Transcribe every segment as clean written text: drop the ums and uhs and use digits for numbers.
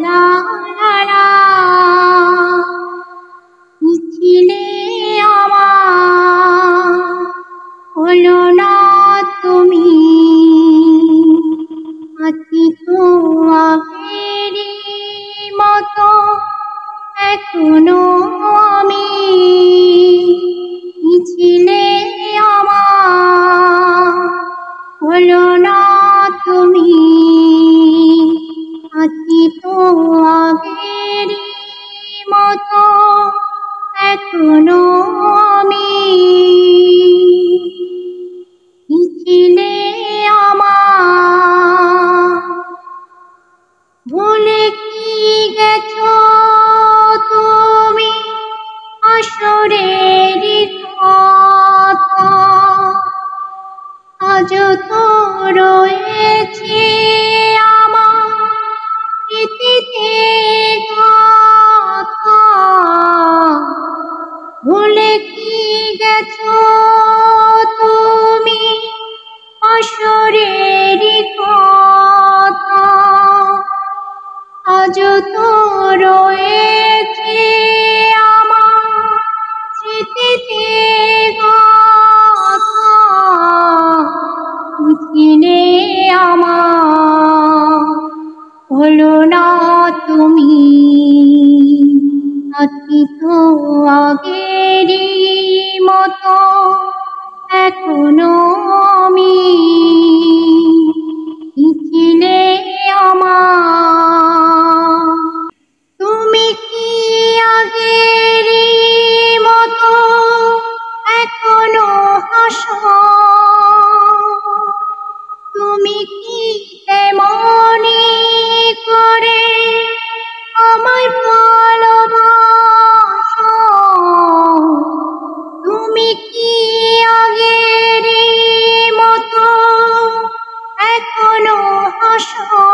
লা লা লা ছিলে আমার হলো না তুমি আছি তো আগেরই মতো এখনো আমি ছিলে আমার হলো না তুমি আছি তো আগেরই মতো এখনো আমি ছিলে আমার ভুলে কি গেছো তুমি আসরেরই কথা আজও তো রয়েছে আমার স্মৃতিতে গাথা ভুলে কি গেছো তুমি আসরেরই কথা আজও তো রয়েছে আমার স্মৃতিতে গাথা ছিলে আমার হলো না তুমি আছি তো আগেরই মতো এখনো আমি ছিলে আমার তুমি কি আগেরই মতো এখনো হাসো তুমি কি তেমনি করে আমায় ভালোবাসো তুমি কি আগেরই মতো এখনো হাসো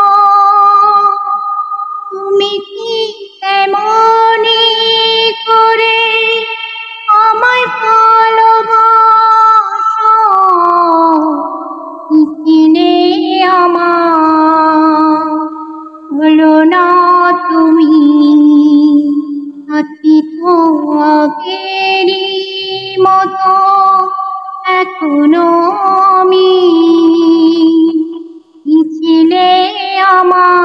তুমি কি তেমনি করে আমায় ভালোবাসো ছিলে আমার হলো না তুমি আছি তো আগেরই মতো এখনো আমি ছিলে আমার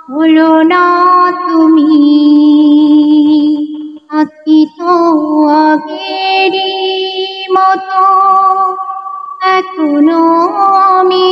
হলো না তুমি আছি তো আগেরই মতো এখনো আমি